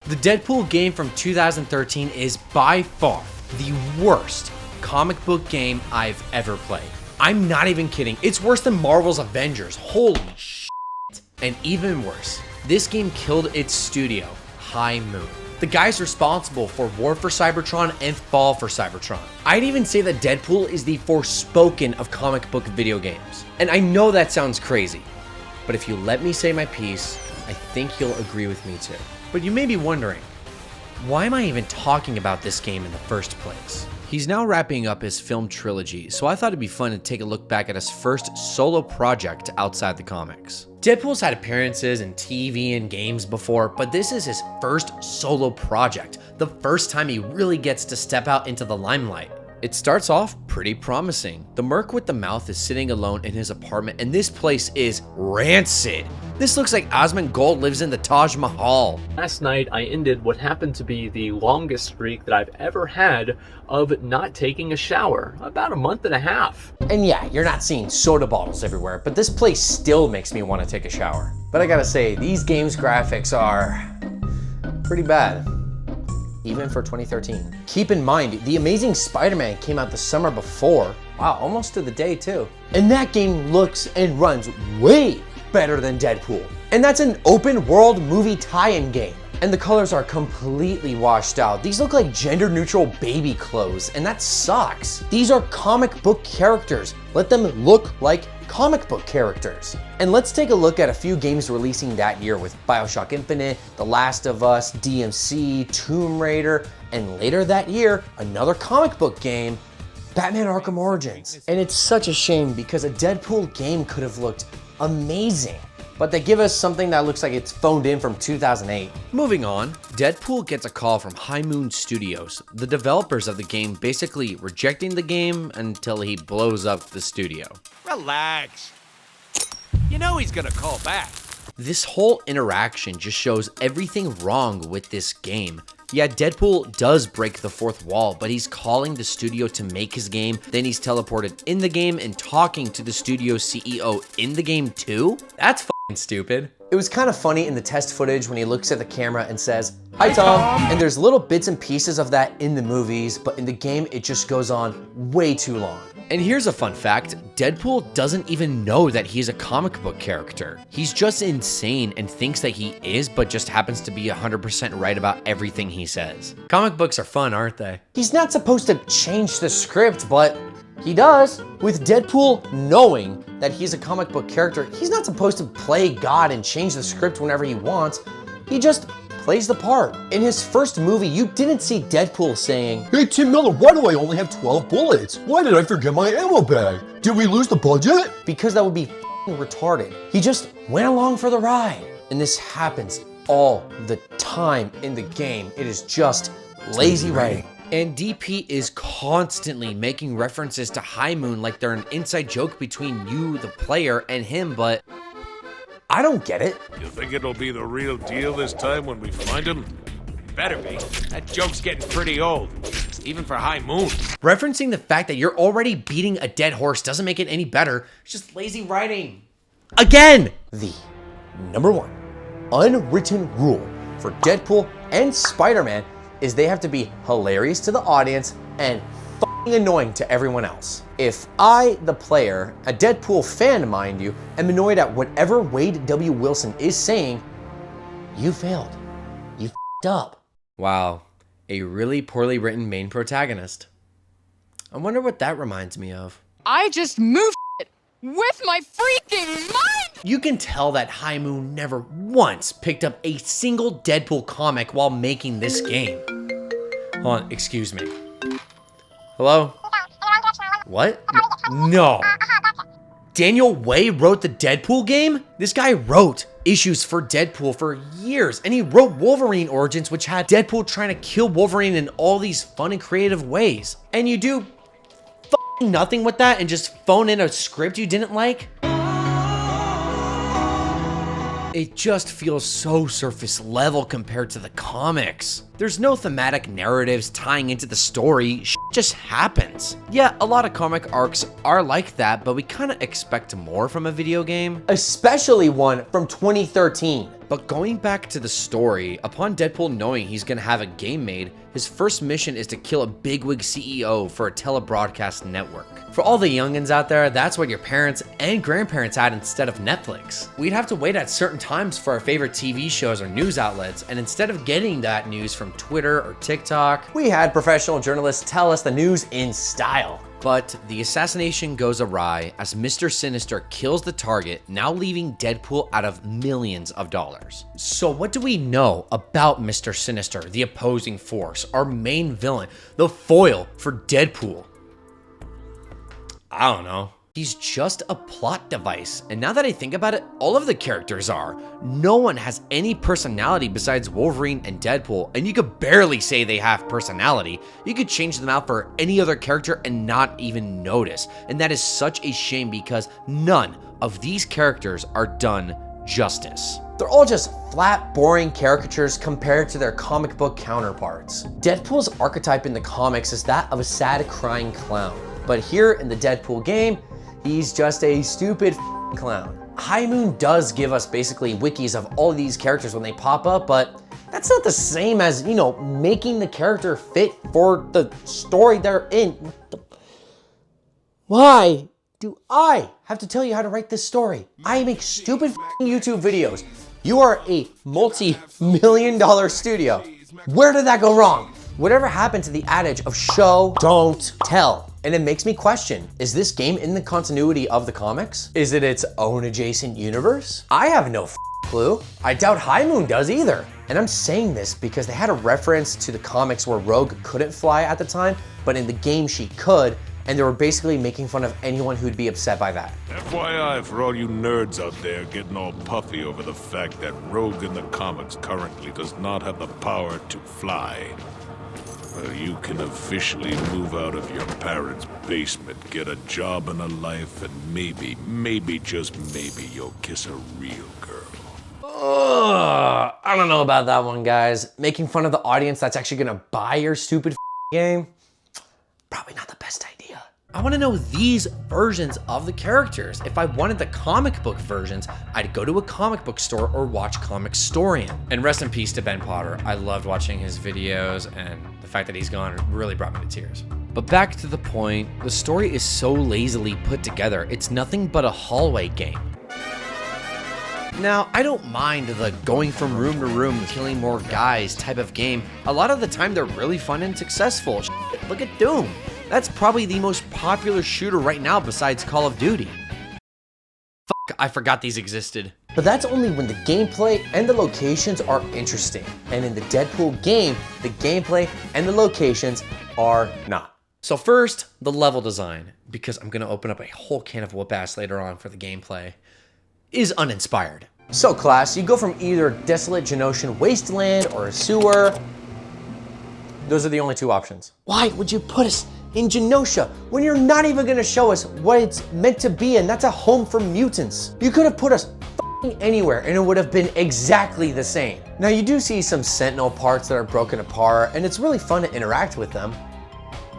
The Deadpool game from 2013 is by far the worst comic book game I've ever played. I'm not even kidding. It's worse than Marvel's Avengers. Holy shit. And even worse, this game killed its studio, High Moon. The guys responsible for War for Cybertron and Fall for Cybertron. I'd even say that Deadpool is the Forspoken of comic book video games. And I know that sounds crazy, but if you let me say my piece, I think you'll agree with me too. But you may be wondering, why am I even talking about this game in the first place? He's now wrapping up his film trilogy, so I thought it'd be fun to take a look back at his first solo project outside the comics. Deadpool's had appearances in TV and games before, but this is his first solo project, the first time he really gets to step out into the limelight. It starts off pretty promising. The merc with the mouth is sitting alone in his apartment, and this place is rancid. This looks like Asmongold lives in the Taj Mahal. Last night, I ended what happened to be the longest streak that I've ever had of not taking a shower, about a month and a half. And yeah, you're not seeing soda bottles everywhere, but this place still makes me want to take a shower. But I gotta say, these games' graphics are pretty bad, even for 2013. Keep in mind, The Amazing Spider-Man came out the summer before. Wow, almost to the day too. And that game looks and runs way better than Deadpool. And that's an open world movie tie-in game. And the colors are completely washed out. These look like gender neutral baby clothes, and that sucks. These are comic book characters. Let them look like comic book characters. And let's take a look at a few games releasing that year with BioShock Infinite, The Last of Us, DMC, Tomb Raider, and later that year, another comic book game, Batman Arkham Origins. And it's such a shame because a Deadpool game could have looked amazing, but they give us something that looks like it's phoned in from 2008. Moving on, Deadpool gets a call from High Moon Studios, the developers of the game, basically rejecting the game until he blows up the studio. Relax. You know he's gonna call back. This whole interaction just shows everything wrong with this game. Yeah, Deadpool does break the fourth wall, but he's calling the studio to make his game, then he's teleported in the game and talking to the studio CEO in the game too? That's fucking stupid. It was kind of funny in the test footage when he looks at the camera and says, "Hi Tom," and there's little bits and pieces of that in the movies, but in the game it just goes on way too long. And here's a fun fact, Deadpool doesn't even know that he's a comic book character. He's just insane and thinks that he is, but just happens to be 100% right about everything he says. Comic books are fun, aren't they? He's not supposed to change the script, but he does. With Deadpool knowing that he's a comic book character, he's not supposed to play God and change the script whenever he wants. He just plays the part. In his first movie, you didn't see Deadpool saying, "Hey Tim Miller, why do I only have 12 bullets? Why did I forget my ammo bag? Did we lose the budget?" because that would be f***ing retarded. He just went along for the ride. And this happens all the time in the game. It is just lazy writing. And DP is constantly making references to High Moon like they're an inside joke between you, the player, and him, but I don't get it. You think it'll be the real deal this time when we find him? Better be. That joke's getting pretty old, even for High Moon. Referencing the fact that you're already beating a dead horse doesn't make it any better. It's just lazy writing. Again! The number one unwritten rule for Deadpool and Spider-Man is they have to be hilarious to the audience and f***ing annoying to everyone else. If I, the player, a Deadpool fan mind you, am annoyed at whatever Wade W. Wilson is saying, you failed. You f***ed up. Wow, a really poorly written main protagonist. I wonder what that reminds me of. I just moved with my freaking mind! You can tell that High Moon never once picked up a single Deadpool comic while making this game. Hold on, excuse me. Hello? What? No. Daniel Way wrote the Deadpool game? This guy wrote issues for Deadpool for years, and he wrote Wolverine Origins, which had Deadpool trying to kill Wolverine in all these fun and creative ways. And you do f***ing nothing with that and just phone in a script you didn't like? It just feels so surface level compared to the comics. There's no thematic narratives tying into the story, shit just happens. Yeah, a lot of comic arcs are like that, but we kind of expect more from a video game. Especially one from 2013. But going back to the story, upon Deadpool knowing he's gonna have a game made, his first mission is to kill a bigwig CEO for a telebroadcast network. For all the youngins out there, that's what your parents and grandparents had instead of Netflix. We'd have to wait at certain times for our favorite TV shows or news outlets, and instead of getting that news from Twitter or TikTok, we had professional journalists tell us the news in style. But the assassination goes awry as Mr. Sinister kills the target, now leaving Deadpool out of millions of dollars. So what do we know about Mr. Sinister, the opposing force, our main villain, the foil for Deadpool? I don't know. He's just a plot device. And now that I think about it, all of the characters are. No one has any personality besides Wolverine and Deadpool, and you could barely say they have personality. You could change them out for any other character and not even notice. And that is such a shame because none of these characters are done justice. They're all just flat, boring caricatures compared to their comic book counterparts. Deadpool's archetype in the comics is that of a sad, crying clown. But here in the Deadpool game, he's just a stupid clown. High Moon does give us basically wikis of all of these characters when they pop up, but that's not the same as, you know, making the character fit for the story they're in. Why do I have to tell you how to write this story? I make stupid YouTube videos. You are a multi-million-dollar studio. Where did that go wrong? Whatever happened to the adage of show, don't tell? And it makes me question, is this game in the continuity of the comics? Is it its own adjacent universe? I have no clue. I doubt High Moon does either. And I'm saying this because they had a reference to the comics where Rogue couldn't fly at the time, but in the game she could, and they were basically making fun of anyone who'd be upset by that. FYI for all you nerds out there getting all puffy over the fact that Rogue in the comics currently does not have the power to fly. Well, you can officially move out of your parents' basement, get a job and a life, and maybe, just maybe, you'll kiss a real girl. Ugh, I don't know about that one, guys. Making fun of the audience that's actually gonna buy your stupid game? Probably not the best idea. I wanna know these versions of the characters. If I wanted the comic book versions, I'd go to a comic book store or watch Comicstorian. And rest in peace to Ben Potter. I loved watching his videos, and the fact that he's gone really brought me to tears. But back to the point, the story is so lazily put together, it's nothing but a hallway game. Now, I don't mind the going from room to room, killing more guys type of game. A lot of the time, they're really fun and successful. Shit, look at Doom. That's probably the most popular shooter right now besides Call of Duty. Fuck, I forgot these existed. But that's only when the gameplay and the locations are interesting. And in the Deadpool game, the gameplay and the locations are not. So first, the level design, because I'm gonna open up a whole can of whoop ass later on for the gameplay, is uninspired. So class, you go from either desolate Genosian wasteland or a sewer. Those are the only two options. Why would you put us in Genosha when you're not even gonna show us what it's meant to be, and that's a home for mutants? You could have put us anywhere and it would have been exactly the same. Now you do see some Sentinel parts that are broken apart, and it's really fun to interact with them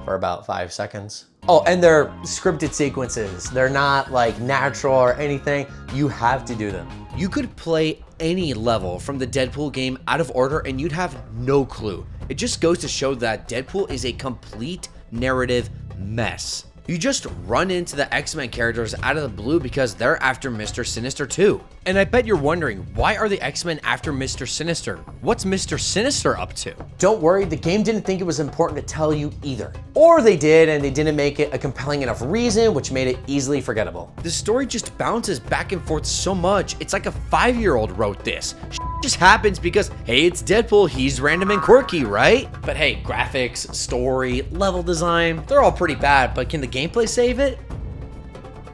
for about 5 seconds. Oh, and they're scripted sequences. They're not like natural or anything. You have to do them. You could play any level from the Deadpool game out of order and you'd have no clue. It just goes to show that Deadpool is a complete narrative mess. You just run into the X-Men characters out of the blue because they're after Mr. Sinister too. And I bet you're wondering, why are the X-Men after Mr. Sinister? What's Mr. Sinister up to? Don't worry, the game didn't think it was important to tell you either. Or they did, and they didn't make it a compelling enough reason, which made it easily forgettable. The story just bounces back and forth so much, it's like a 5-year-old wrote this. Just happens because, hey, it's Deadpool, he's random and quirky, right? But hey, graphics, story, level design, they're all pretty bad, but can the gameplay save it?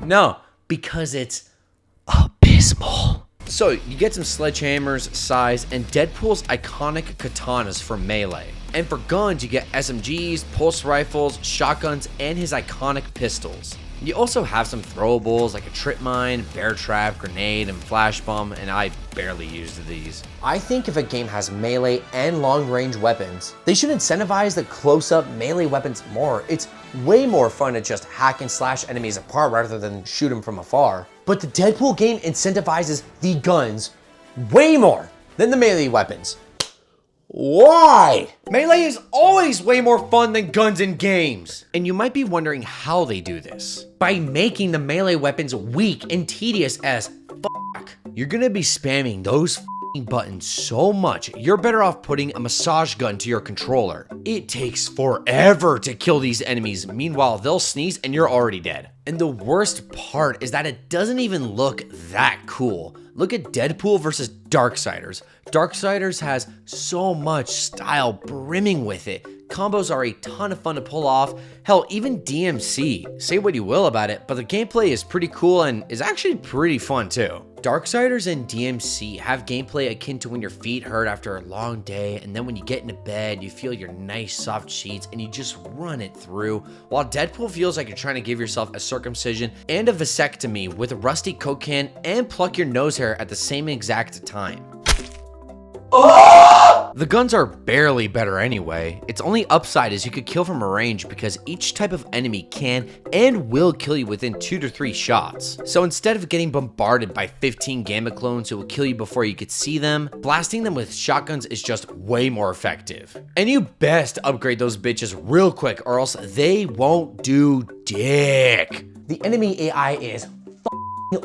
No, because it's abysmal. So you get some sledgehammers, sais, and Deadpool's iconic katanas for melee. And for guns, you get SMGs, pulse rifles, shotguns, and his iconic pistols. You also have some throwables like a trip mine, bear trap, grenade, and flash bomb, and I barely used these. I think if a game has melee and long range weapons, they should incentivize the close-up melee weapons more. It's way more fun to just hack and slash enemies apart rather than shoot them from afar. But the Deadpool game incentivizes the guns way more. Then the melee weapons. Why? Melee is always way more fun than guns in games. And you might be wondering how they do this. By making the melee weapons weak and tedious as fuck. You're gonna be spamming those buttons so much, you're better off putting a massage gun to your controller. It takes forever to kill these enemies. Meanwhile, they'll sneeze and you're already dead. And the worst part is that it doesn't even look that cool. Look at Deadpool versus Darksiders. Darksiders has so much style brimming with it. Combos are a ton of fun to pull off. Hell, even DMC. Say what you will about it, but the gameplay is pretty cool and is actually pretty fun too. Darksiders and DMC have gameplay akin to when your feet hurt after a long day, and then when you get into bed, you feel your nice soft sheets and you just run it through, while Deadpool feels like you're trying to give yourself a circumcision and a vasectomy with a rusty Coke can and pluck your nose hair at the same exact time. The guns are barely better anyway. Its only upside is you could kill from a range because each type of enemy can and will kill you within 2 to 3 shots. So instead of getting bombarded by 15 gamma clones who will kill you before you could see them, blasting them with shotguns is just way more effective. And you best upgrade those bitches real quick or else they won't do dick. The enemy AI is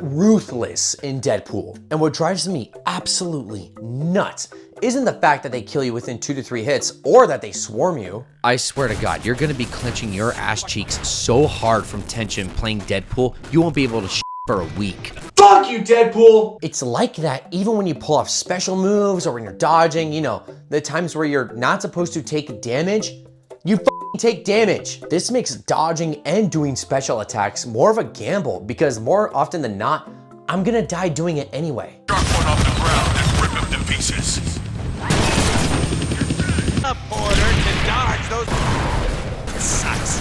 ruthless in Deadpool. And what drives me absolutely nuts isn't the fact that they kill you within 2 to 3 hits or that they swarm you. I swear to God, you're gonna be clenching your ass cheeks so hard from tension playing Deadpool, you won't be able to shit for a week. Fuck you, Deadpool! It's like that even when you pull off special moves or when you're dodging, you know, the times where you're not supposed to take damage, you take damage. This makes dodging and doing special attacks more of a gamble because more often than not, I'm gonna die doing it anyway. Drop one off the ground and rip him to pieces. Up order to dodge those. This sucks.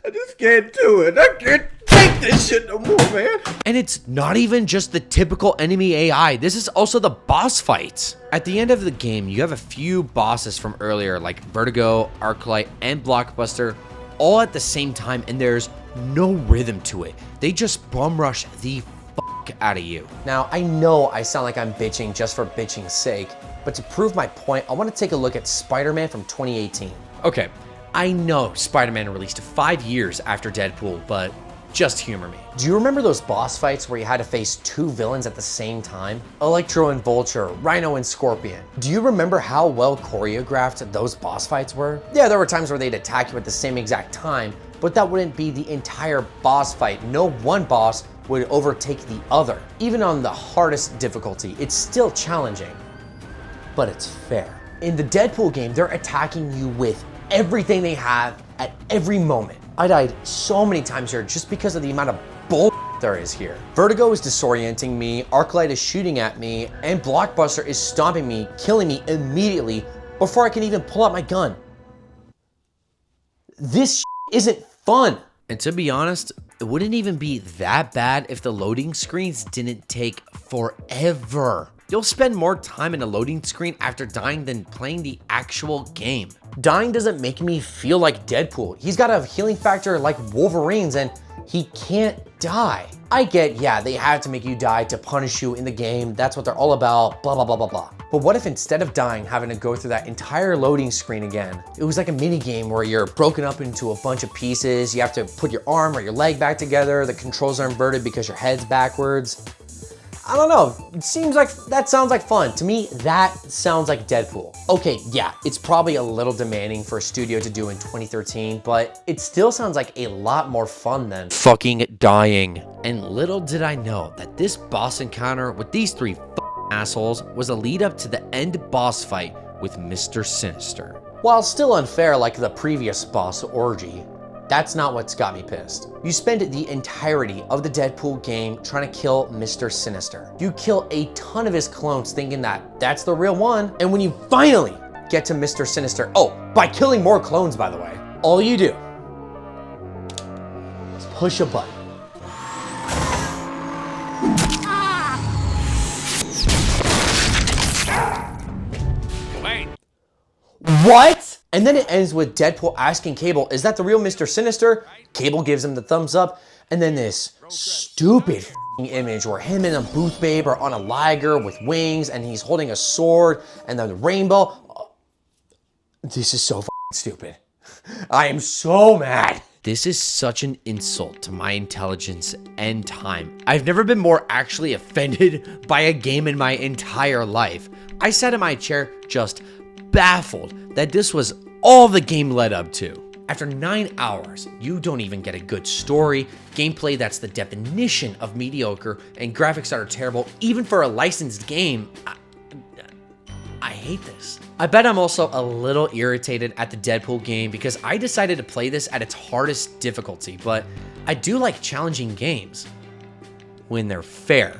I just can't do it. I can't take this shit no more, man. And it's not even just the typical enemy AI. This is also the boss fights. At the end of the game, you have a few bosses from earlier like Vertigo, Arclight, and Blockbuster all at the same time, and there's no rhythm to it. They just bum rush the fuck out of you. Now, I know I sound like I'm bitching just for bitching's sake, but to prove my point, I want to take a look at Spider-Man from 2018. Okay, I know Spider-Man released 5 years after Deadpool, but just humor me. Do you remember those boss fights where you had to face 2 villains at the same time? Electro and Vulture, Rhino and Scorpion. Do you remember how well choreographed those boss fights were? Yeah, there were times where they'd attack you at the same exact time, but that wouldn't be the entire boss fight. No one boss would overtake the other. Even on the hardest difficulty, it's still challenging, but it's fair. In the Deadpool game, they're attacking you with everything they have at every moment. I died so many times here just because of the amount of bull there is here. Vertigo is disorienting me, Arclight is shooting at me, and Blockbuster is stomping me, killing me immediately before I can even pull out my gun. This isn't fun. And to be honest, it wouldn't even be that bad if the loading screens didn't take forever. You'll spend more time in a loading screen after dying than playing the actual game. Dying doesn't make me feel like Deadpool. He's got a healing factor like Wolverine's and he can't die. I get, yeah, they had to make you die to punish you in the game. That's what they're all about, blah, blah, blah, blah, blah. But what if instead of dying, having to go through that entire loading screen again, it was like a mini game where you're broken up into a bunch of pieces. You have to put your arm or your leg back together. The controls are inverted because your head's backwards. I don't know, it seems like, that sounds like fun. To me, that sounds like Deadpool. Okay, yeah, it's probably a little demanding for a studio to do in 2013, but it still sounds like a lot more fun than fucking dying. And little did I know that this boss encounter with these 3 assholes was a lead up to the end boss fight with Mr. Sinister. While still unfair like the previous boss orgy, that's not what's got me pissed. You spend the entirety of the Deadpool game trying to kill Mr. Sinister. You kill a ton of his clones thinking that that's the real one. And when you finally get to Mr. Sinister, oh, by killing more clones, by the way, all you do is push a button. Wait. What? And then it ends with Deadpool asking Cable, is that the real Mr. Sinister? Cable gives him the thumbs up. And then this stupid image where him and a Booth Babe are on a liger with wings and he's holding a sword and then the rainbow. This is so stupid. I am so mad. This is such an insult to my intelligence and time. I've never been more actually offended by a game in my entire life. I sat in my chair just baffled that this was all the game led up to. After 9 hours, you don't even get a good story, gameplay that's the definition of mediocre, and graphics that are terrible even for a licensed game. I hate this. I bet I'm also a little irritated at the Deadpool game because I decided to play this at its hardest difficulty, but I do like challenging games when they're fair.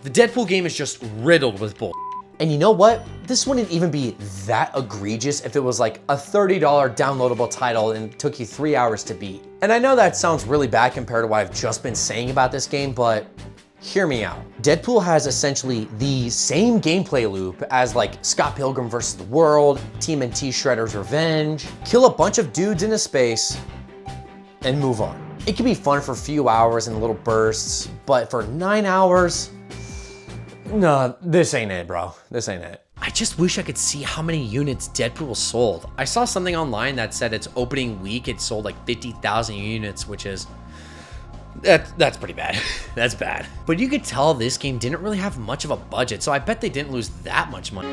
The Deadpool game is just riddled with bull. And you know what? This wouldn't even be that egregious if it was like a $30 downloadable title and it took you 3 hours to beat. And I know that sounds really bad compared to what I've just been saying about this game, but hear me out. Deadpool has essentially the same gameplay loop as like Scott Pilgrim vs. the World, TMNT Shredder's Revenge. Kill a bunch of dudes into space and move on. It can be fun for a few hours in little bursts, but for 9 hours, no, this ain't it, bro. This ain't it. I just wish I could see how many units Deadpool sold. I saw something online that said its opening week it sold like 50,000 units, which is that's pretty bad. That's bad. But you could tell this game didn't really have much of a budget, so I bet they didn't lose that much money.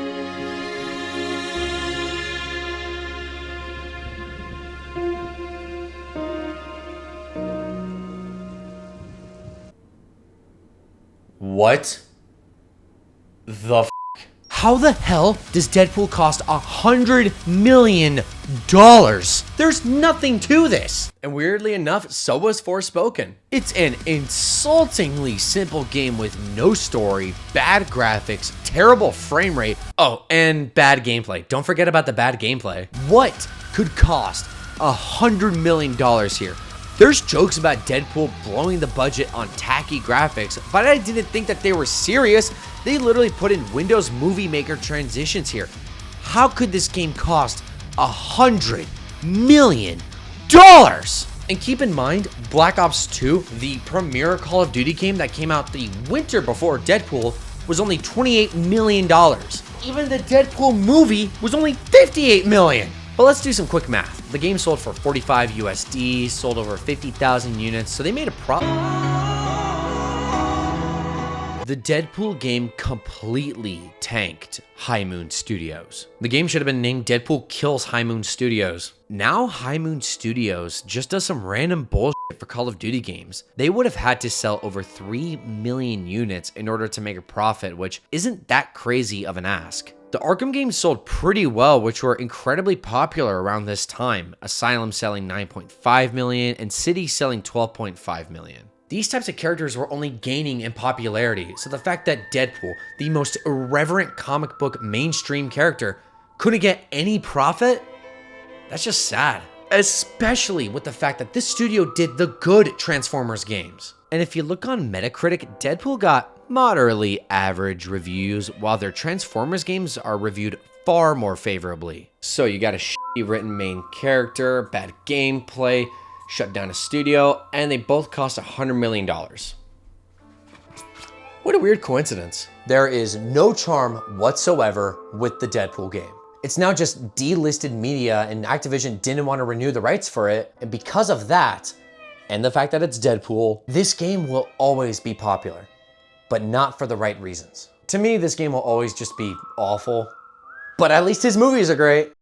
What the f? How the hell does Deadpool cost $100 million? There's nothing to this. And weirdly enough, so was Forspoken. It's an insultingly simple game with no story, bad graphics, terrible frame rate, oh, and bad gameplay. Don't forget about the bad gameplay. What could cost $100 million here? There's jokes about Deadpool blowing the budget on tacky graphics, but I didn't think that they were serious. They literally put in Windows Movie Maker transitions here. How could this game cost $100 million? And keep in mind, Black Ops 2, the premier Call of Duty game that came out the winter before Deadpool, was only $28 million. Even the Deadpool movie was only $58 million. But let's do some quick math. The game sold for 45 USD, sold over 50,000 units, so they made a profit. The Deadpool game completely tanked High Moon Studios. The game should have been named Deadpool Kills High Moon Studios. Now High Moon Studios just does some random bullshit for Call of Duty games. They would have had to sell over 3 million units in order to make a profit, which isn't that crazy of an ask. The Arkham games sold pretty well, which were incredibly popular around this time. Asylum selling 9.5 million and City selling 12.5 million. These types of characters were only gaining in popularity, so the fact that Deadpool, the most irreverent comic book mainstream character, couldn't get any profit, that's just sad. Especially with the fact that this studio did the good Transformers games. And if you look on Metacritic, Deadpool got moderately average reviews, while their Transformers games are reviewed far more favorably. So you got a shitty written main character, bad gameplay, shut down a studio, and they both cost $100 million. What a weird coincidence. There is no charm whatsoever with the Deadpool game. It's now just delisted media, and Activision didn't want to renew the rights for it, and because of that, and the fact that it's Deadpool, this game will always be popular, but not for the right reasons. To me, this game will always just be awful, but at least his movies are great.